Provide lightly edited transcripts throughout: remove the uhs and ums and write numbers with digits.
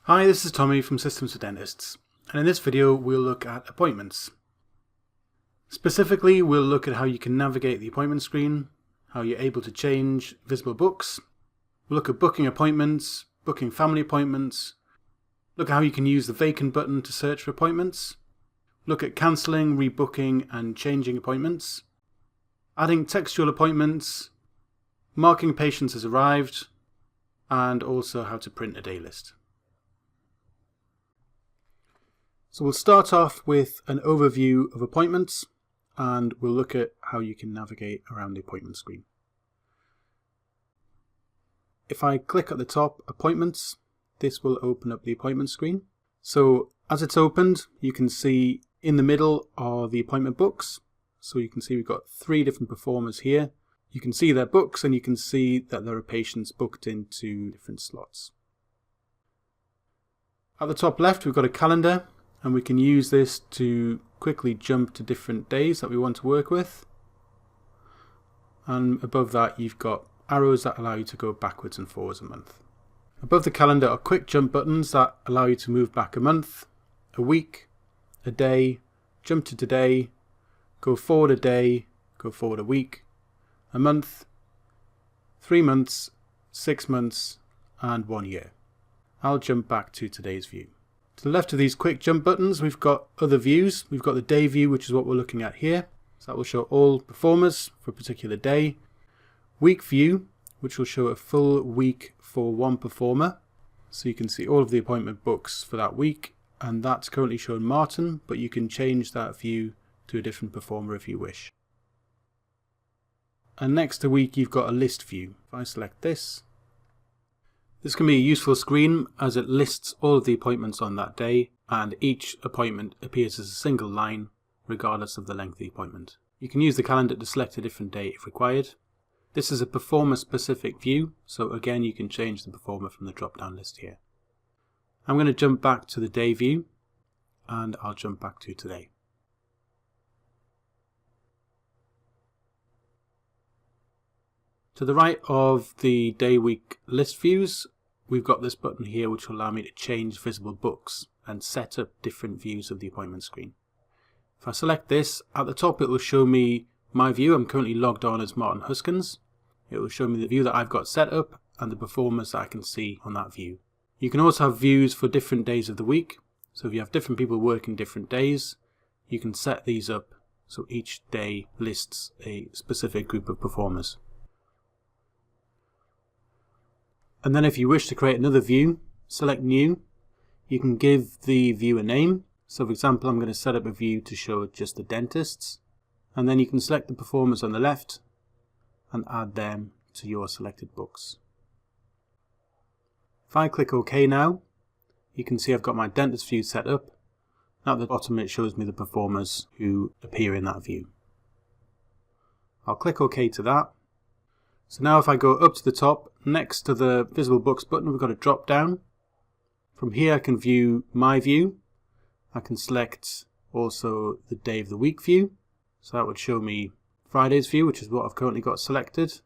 Hi, this is Tommy from Systems for Dentists, and in this video we'll look at appointments. Specifically, we'll look at how you can navigate the appointment screen, how you're able to change visible books, we'll look at booking appointments, booking family appointments, look at how you can use the Vacant button to search for appointments, look at cancelling, rebooking and changing appointments, adding textual appointments, marking patients as arrived, and also how to print a day list. So we'll start off with an overview of appointments and we'll look at how you can navigate around the appointment screen. If I click at the top, Appointments, this will open up the appointment screen. So as it's opened, you can see in the middle are the appointment books. So you can see we've got 3 different performers here. You can see their books and you can see that there are patients booked into different slots. At the top left, we've got a calendar. And we can use this to quickly jump to different days that we want to work with. And above that you've got arrows that allow you to go backwards and forwards a month. Above the calendar are quick jump buttons that allow you to move back a month, a week, a day, jump to today, go forward a day, go forward a week, a month, 3 months, 6 months and 1 year. I'll jump back to today's view. To the left of these quick jump buttons we've got other views. We've got the day view, which is what we're looking at here. So that will show all performers for a particular day. Week view, which will show a full week for one performer. So you can see all of the appointment books for that week, and that's currently showing Martin, but you can change that view to a different performer if you wish. And next to week you've got a list view. If I select this can be a useful screen as it lists all of the appointments on that day, and each appointment appears as a single line regardless of the length of the appointment. You can use the calendar to select a different day if required. This is a performer specific view, so again you can change the performer from the drop down list here. I'm going to jump back to the day view and I'll jump back to today. To the right of the day week list views, we've got this button here which will allow me to change visible books and set up different views of the appointment screen. If I select this, at the top it will show me my view. I'm currently logged on as Martin Huskins. It will show me the view that I've got set up and the performers that I can see on that view. You can also have views for different days of the week. So if you have different people working different days, you can set these up so each day lists a specific group of performers. And then if you wish to create another view, select New. You can give the view a name. So for example, I'm going to set up a view to show just the dentists. And then you can select the performers on the left and add them to your selected books. If I click OK now, you can see I've got my dentist view set up. At the bottom it shows me the performers who appear in that view. I'll click OK to that. So now if I go up to the top, next to the visible books button we've got a drop down. From here I can view my view. I can select also the day of the week view. So that would show me Friday's view, which is what I've currently got selected.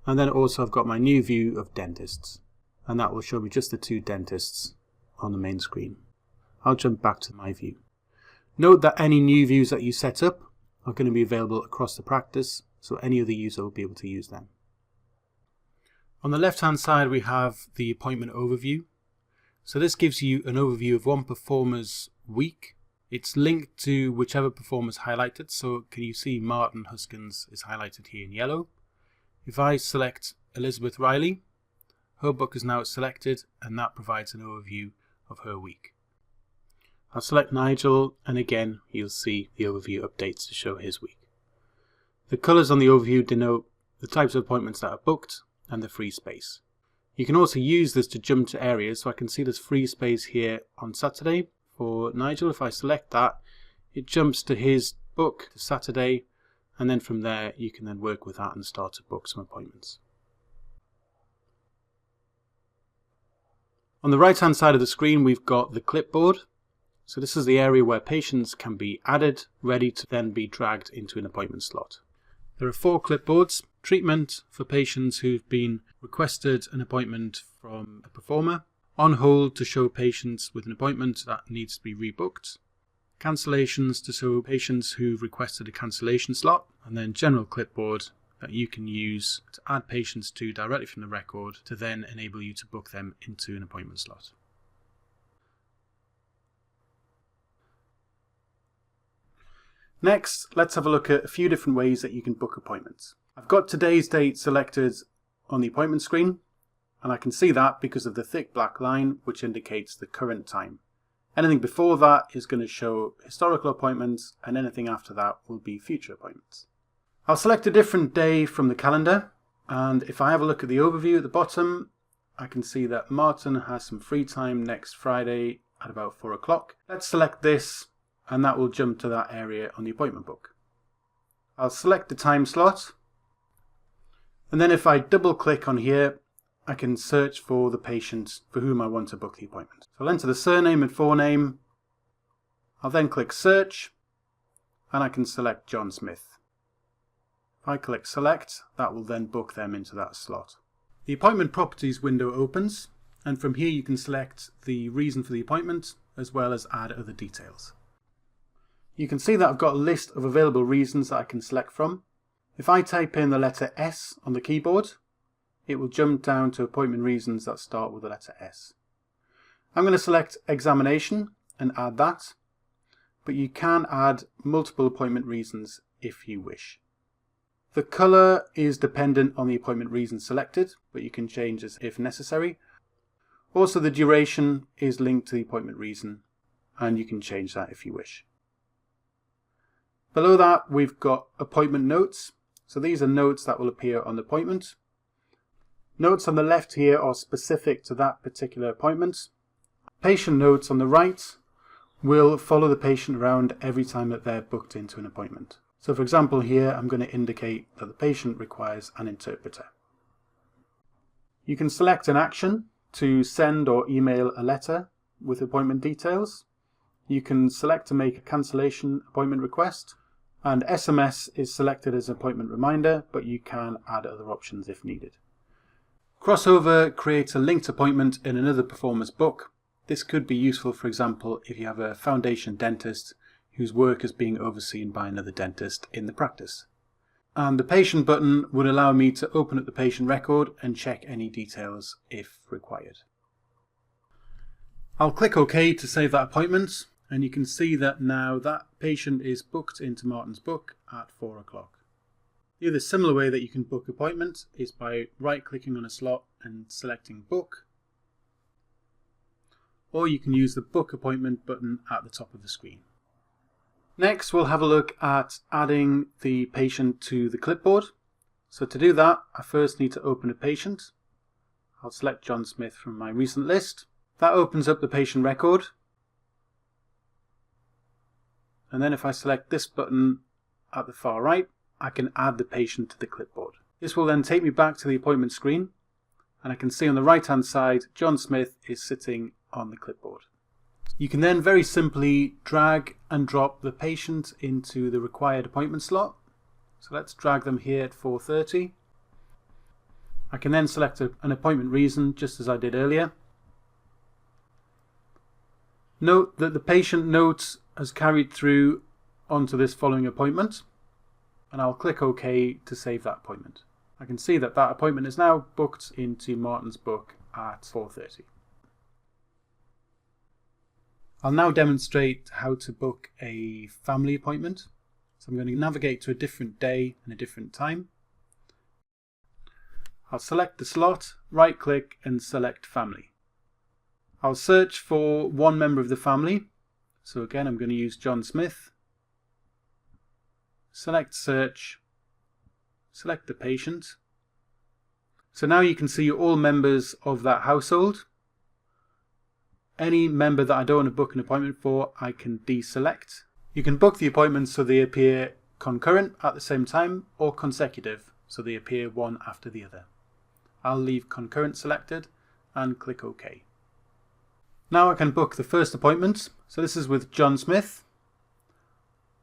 And then also I've got my new view of dentists. And that will show me just the 2 dentists on the main screen. I'll jump back to my view. Note that any new views that you set up are going to be available across the practice, so any other user will be able to use them. On the left hand side we have the appointment overview. So this gives you an overview of one performer's week. It's linked to whichever performer is highlighted, so can you see Martin Huskins is highlighted here in yellow. If I select Elizabeth Riley, her book is now selected and that provides an overview of her week. I'll select Nigel and again you'll see the overview updates to show his week. The colours on the overview denote the types of appointments that are booked and the free space. You can also use this to jump to areas, so I can see there's free space here on Saturday for Nigel. If I select that, it jumps to his book to Saturday, and then from there you can then work with that and start to book some appointments. On the right hand side of the screen we've got the clipboard. So this is the area where patients can be added, ready to then be dragged into an appointment slot. There are 4 clipboards, treatment for patients who've been requested an appointment from a performer, on hold to show patients with an appointment that needs to be rebooked, cancellations to show patients who've requested a cancellation slot, and then general clipboard that you can use to add patients to directly from the record to then enable you to book them into an appointment slot. Next, let's have a look at a few different ways that you can book appointments. I've got today's date selected on the appointment screen, and I can see that because of the thick black line which indicates the current time. Anything before that is going to show historical appointments, and anything after that will be future appointments. I'll select a different day from the calendar, and if I have a look at the overview at the bottom, I can see that Martin has some free time next Friday at about 4 o'clock. Let's select this, and that will jump to that area on the appointment book. I'll select the time slot, and then if I double click on here, I can search for the patient for whom I want to book the appointment. So I'll enter the surname and forename. I'll then click search, and I can select John Smith. If I click select, that will then book them into that slot. The appointment properties window opens, and from here you can select the reason for the appointment as well as add other details. You can see that I've got a list of available reasons that I can select from. If I type in the letter S on the keyboard, it will jump down to appointment reasons that start with the letter S. I'm going to select examination and add that, but you can add multiple appointment reasons if you wish. The colour is dependent on the appointment reason selected, but you can change this if necessary. Also, the duration is linked to the appointment reason, and you can change that if you wish. Below that, we've got appointment notes. So these are notes that will appear on the appointment. Notes on the left here are specific to that particular appointment. Patient notes on the right will follow the patient around every time that they're booked into an appointment. So for example here, I'm going to indicate that the patient requires an interpreter. You can select an action to send or email a letter with appointment details. You can select to make a cancellation appointment request, and SMS is selected as an appointment reminder, but you can add other options if needed. Crossover creates a linked appointment in another performer's book. This could be useful, for example, if you have a foundation dentist whose work is being overseen by another dentist in the practice. And the patient button would allow me to open up the patient record and check any details if required. I'll click OK to save that appointment, and you can see that now that patient is booked into Martin's book at 4 o'clock. The other similar way that you can book appointments is by right-clicking on a slot and selecting Book, or you can use the Book Appointment button at the top of the screen. Next, we'll have a look at adding the patient to the clipboard. So to do that, I first need to open a patient. I'll select John Smith from my recent list. That opens up the patient record. And then if I select this button at the far right, I can add the patient to the clipboard. This will then take me back to the appointment screen, and I can see on the right hand side John Smith is sitting on the clipboard. You can then very simply drag and drop the patient into the required appointment slot. So let's drag them here at 4:30. I can then select an appointment reason just as I did earlier. Note that the patient note has carried through onto this following appointment, and I'll click OK to save that appointment. I can see that that appointment is now booked into Martin's book at 4:30. I'll now demonstrate how to book a family appointment. So I'm going to navigate to a different day and a different time. I'll select the slot, right click and select family. I'll search for one member of the family. So again, I'm going to use John Smith. Select search, select the patient. So now you can see all members of that household. Any member that I don't want to book an appointment for, I can deselect. You can book the appointments so they appear concurrent at the same time, or consecutive, so they appear one after the other. I'll leave concurrent selected and click OK. Now I can book the first appointment. So this is with John Smith,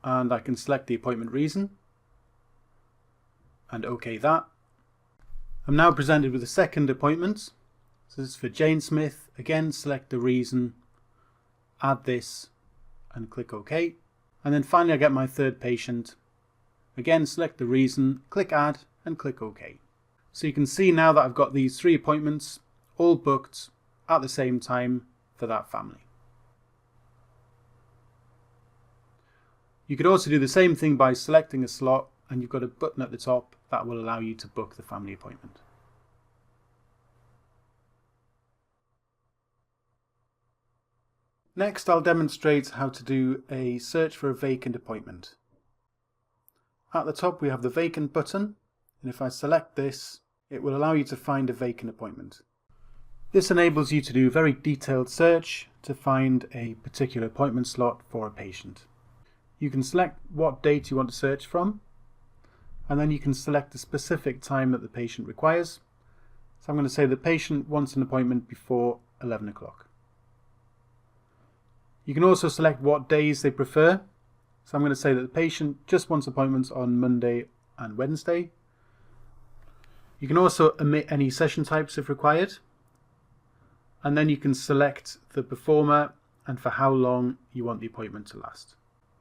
and I can select the appointment reason. and OK that. I'm now presented with a second appointment. So this is for Jane Smith. Again, select the reason, add this and click OK. And then finally I get my third patient. Again, select the reason, click add and click OK. So you can see now that I've got these 3 appointments all booked at the same time for that family. You could also do the same thing by selecting a slot, and you've got a button at the top that will allow you to book the family appointment. Next, I'll demonstrate how to do a search for a vacant appointment. At the top we have the Vacant button, and if I select this, it will allow you to find a vacant appointment. This enables you to do a very detailed search to find a particular appointment slot for a patient. You can select what date you want to search from, and then you can select the specific time that the patient requires. So I'm going to say the patient wants an appointment before 11 o'clock. You can also select what days they prefer. So I'm going to say that the patient just wants appointments on Monday and Wednesday. You can also omit any session types if required. And then you can select the performer and for how long you want the appointment to last.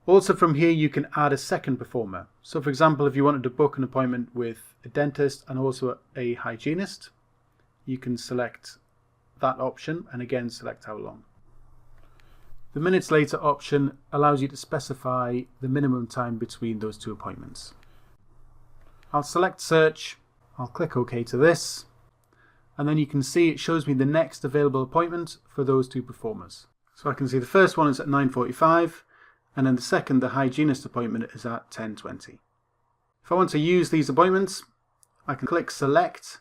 Also from here you can add a second performer. So for example, if you wanted to book an appointment with a dentist and also a hygienist, you can select that option and again select how long. The minutes later option allows you to specify the minimum time between those 2 appointments. I'll select search, I'll click OK to this, and then you can see it shows me the next available appointment for those 2 performers. So I can see the first one is at 9:45, and then the second, the hygienist appointment, is at 10:20. If I want to use these appointments, I can click select,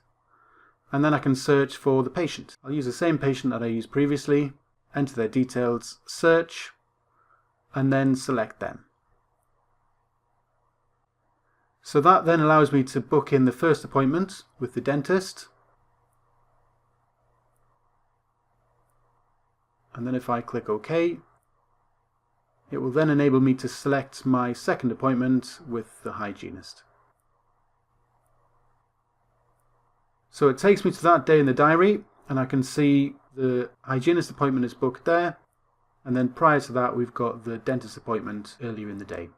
and then I can search for the patient. I'll use the same patient that I used previously, enter their details, search, and then select them. So that then allows me to book in the first appointment with the dentist. And then if I click OK, it will then enable me to select my second appointment with the hygienist. So it takes me to that day in the diary, and I can see the hygienist appointment is booked there, and then prior to that we've got the dentist appointment earlier in the day.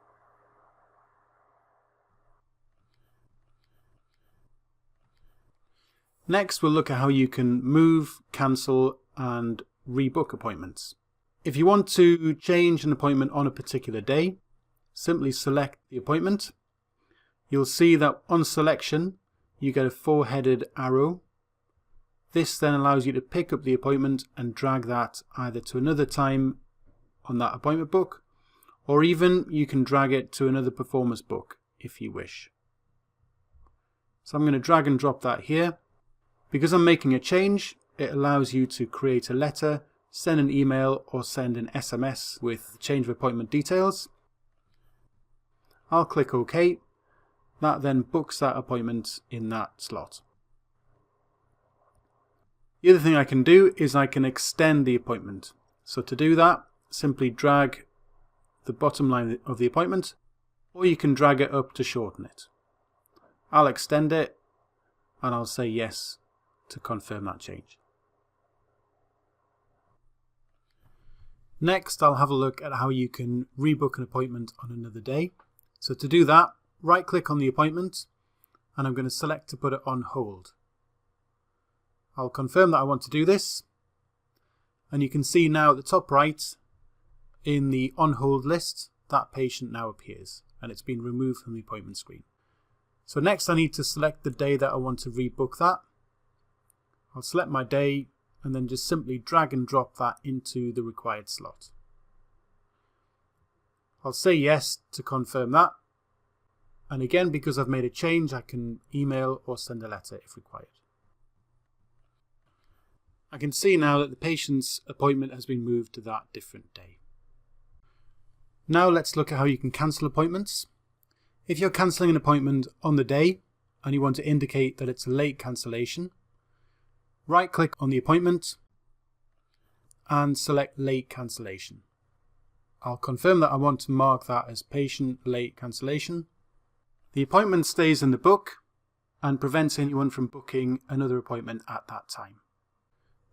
Next we'll look at how you can move, cancel and rebook appointments. If you want to change an appointment on a particular day, simply select the appointment. You'll see that on selection you get a 4-headed arrow. This then allows you to pick up the appointment and drag that either to another time on that appointment book, or even you can drag it to another performer's book if you wish. So I'm going to drag and drop that here. Because I'm making a change, it allows you to create a letter, send an email or send an SMS with change of appointment details. I'll click OK. That then books that appointment in that slot. The other thing I can do is I can extend the appointment. So to do that, simply drag the bottom line of the appointment, or you can drag it up to shorten it. I'll extend it and I'll say yes to confirm that change. Next, I'll have a look at how you can rebook an appointment on another day. So to do that, right click on the appointment and I'm going to select to put it on hold. I'll confirm that I want to do this, and you can see now at the top right in the on hold list that patient now appears and it's been removed from the appointment screen. So next I need to select the day that I want to rebook that. I'll select my day and then just simply drag and drop that into the required slot. I'll say yes to confirm that, and again, because I've made a change, I can email or send a letter if required. I can see now that the patient's appointment has been moved to that different day. Now let's look at how you can cancel appointments. If you're cancelling an appointment on the day and you want to indicate that it's a late cancellation, right click on the appointment and select late cancellation. I'll confirm that I want to mark that as patient late cancellation. The appointment stays in the book and prevents anyone from booking another appointment at that time.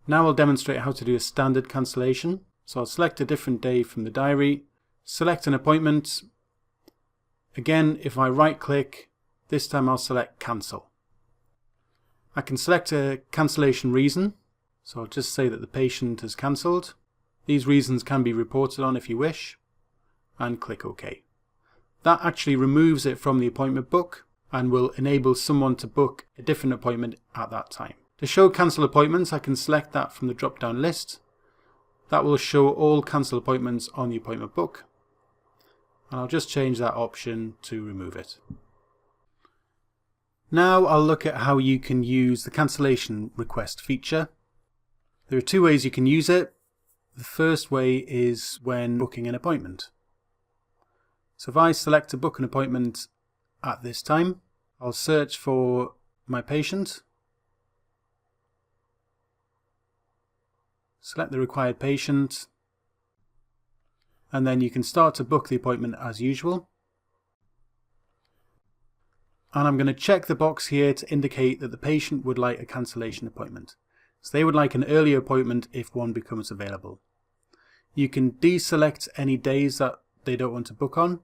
Now I'll demonstrate how to do a standard cancellation. So I'll select a different day from the diary, select an appointment. Again, if I right click, this time I'll select cancel. I can select a cancellation reason. So I'll just say that the patient has cancelled. These reasons can be reported on if you wish, and click OK. That actually removes it from the appointment book and will enable someone to book a different appointment at that time. To show cancel appointments, I can select that from the drop down list. That will show all cancel appointments on the appointment book. And I'll just change that option to remove it. Now I'll look at how you can use the cancellation request feature. There are two ways you can use it. The first way is when booking an appointment. So if I select to book an appointment at this time, I'll search for my patient, select the required patient, and then you can start to book the appointment as usual. And I'm going to check the box here to indicate that the patient would like a cancellation appointment. So they would like an earlier appointment if one becomes available. You can deselect any days that they don't want to book on,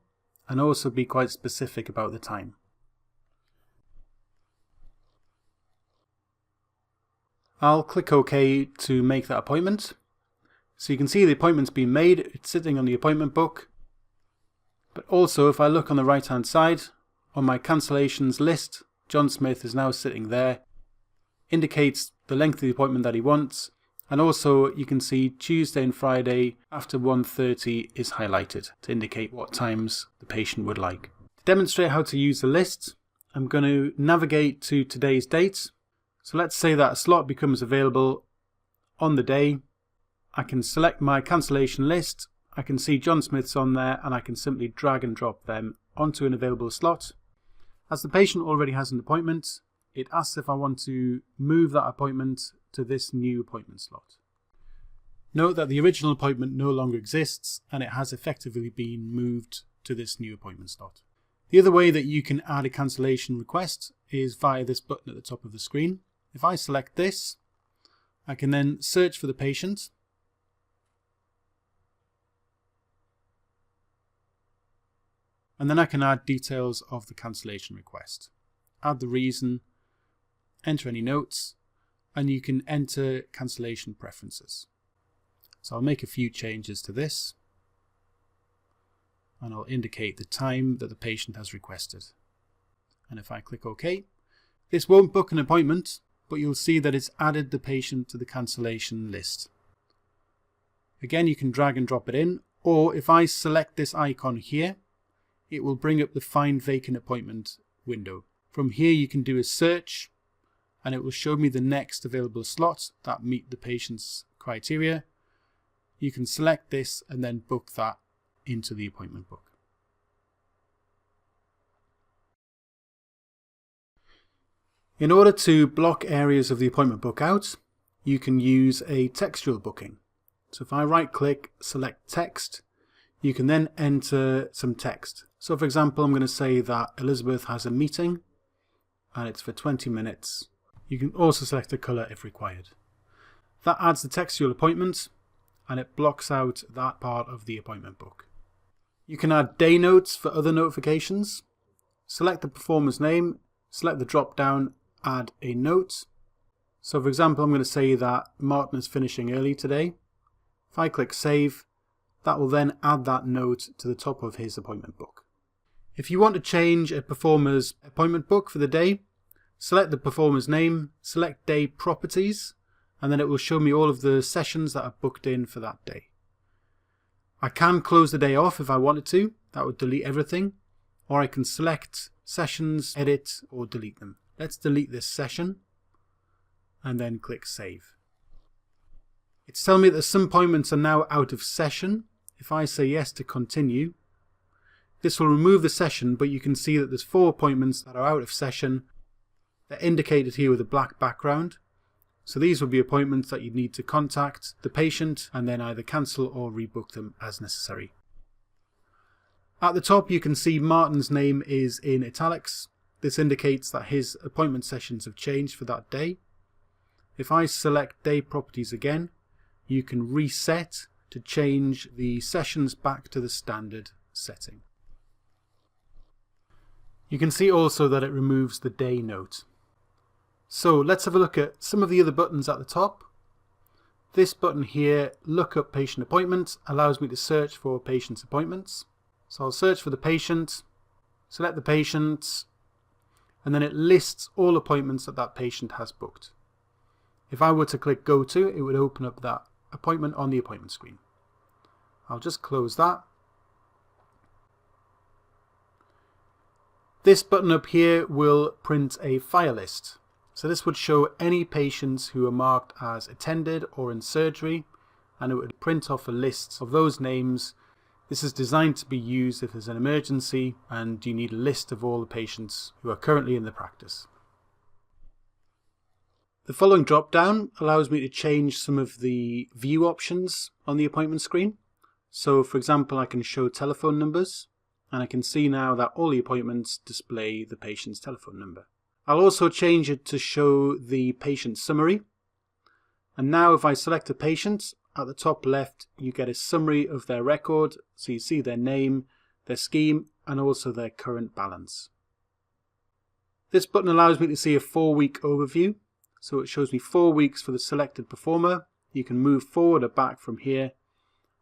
and also be quite specific about the time. I'll click OK to make that appointment. So you can see the appointment's been made, it's sitting on the appointment book. But also if I look on the right hand side, on my cancellations list, John Smith is now sitting there. Indicates the length of the appointment that he wants. And also you can see Tuesday and Friday after 1:30 is highlighted to indicate what times the patient would like. To demonstrate how to use the list, I'm going to navigate to today's date. So let's say that a slot becomes available on the day. I can select my cancellation list. I can see John Smith's on there and I can simply drag and drop them onto an available slot. As the patient already has an appointment, it asks if I want to move that appointment to this new appointment slot. Note that the original appointment no longer exists and it has effectively been moved to this new appointment slot. The other way that you can add a cancellation request is via this button at the top of the screen. If I select this, I can then search for the patient. And then I can add details of the cancellation request. Add the reason, enter any notes, and you can enter cancellation preferences. So I'll make a few changes to this. And I'll indicate the time that the patient has requested. And if I click OK, this won't book an appointment, but you'll see that it's added the patient to the cancellation list. Again, you can drag and drop it in, or if I select this icon here, it will bring up the Find Vacant Appointment window. From here you can do a search and it will show me the next available slots that meet the patient's criteria. You can select this and then book that into the appointment book. In order to block areas of the appointment book out, you can use a textual booking. So if I right click, select text, you can then enter some text. So for example, I'm going to say that Elizabeth has a meeting and it's for 20 minutes. You can also select a colour if required. That adds the textual appointment and it blocks out that part of the appointment book. You can add day notes for other notifications. Select the performer's name, select the drop down, add a note. So for example, I'm going to say that Martin is finishing early today. If I click save, that will then add that note to the top of his appointment book. If you want to change a performer's appointment book for the day, select the performer's name, select day properties, and then it will show me all of the sessions that are booked in for that day. I can close the day off if I wanted to, that would delete everything, or I can select sessions, edit, or delete them. Let's delete this session, and then click save. It's telling me that some appointments are now out of session. If I say yes to continue, this will remove the session, but you can see that there's 4 appointments that are out of session. They're indicated here with a black background. So these will be appointments that you need to contact the patient and then either cancel or rebook them as necessary. At the top you can see Martin's name is in italics. This indicates that his appointment sessions have changed for that day. If I select day properties again, you can reset to change the sessions back to the standard setting. You can see also that it removes the day note. So let's have a look at some of the other buttons at the top. This button here, Look Up Patient Appointment, allows me to search for patient's appointments. So I'll search for the patient, select the patient, and then it lists all appointments that that patient has booked. If I were to click Go To, it would open up that appointment on the appointment screen. I'll just close that. This button up here will print a file list. So this would show any patients who are marked as attended or in surgery, and it would print off a list of those names. This is designed to be used if there's an emergency and you need a list of all the patients who are currently in the practice. The following drop down allows me to change some of the view options on the appointment screen. So for example, I can show telephone numbers, and I can see now that all the appointments display the patient's telephone number. I'll also change it to show the patient summary. And now if I select a patient, at the top left you get a summary of their record, so you see their name, their scheme, and also their current balance. This button allows me to see a 4-week overview, so it shows me 4 weeks for the selected performer. You can move forward or back from here,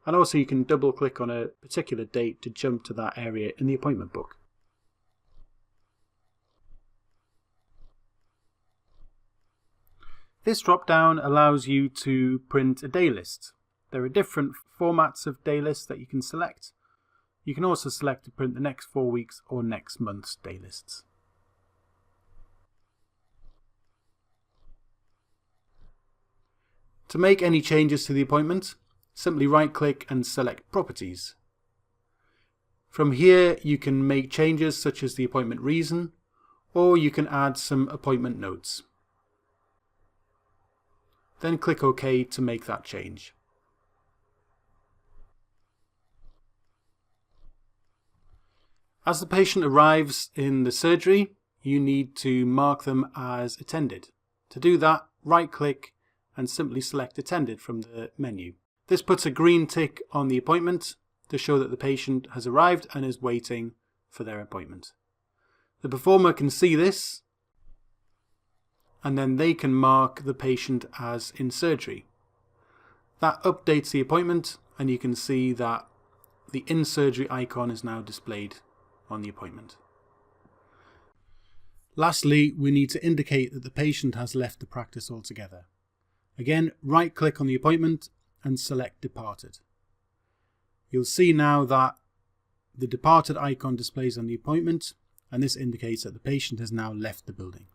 and also you can double click on a particular date to jump to that area in the appointment book. This drop down allows you to print a day list. There are different formats of day lists that you can select. You can also select to print the next 4 weeks or next month's day lists. To make any changes to the appointment, simply right click and select Properties. From here you can make changes such as the appointment reason, or you can add some appointment notes. Then click OK to make that change. As the patient arrives in the surgery, you need to mark them as attended. To do that, right click and simply select Attended from the menu. This puts a green tick on the appointment to show that the patient has arrived and is waiting for their appointment. The performer can see this, and then they can mark the patient as in surgery. That updates the appointment, and you can see that the in surgery icon is now displayed on the appointment. Lastly, we need to indicate that the patient has left the practice altogether. Again, right click on the appointment and select Departed. You'll see now that the Departed icon displays on the appointment, and this indicates that the patient has now left the building.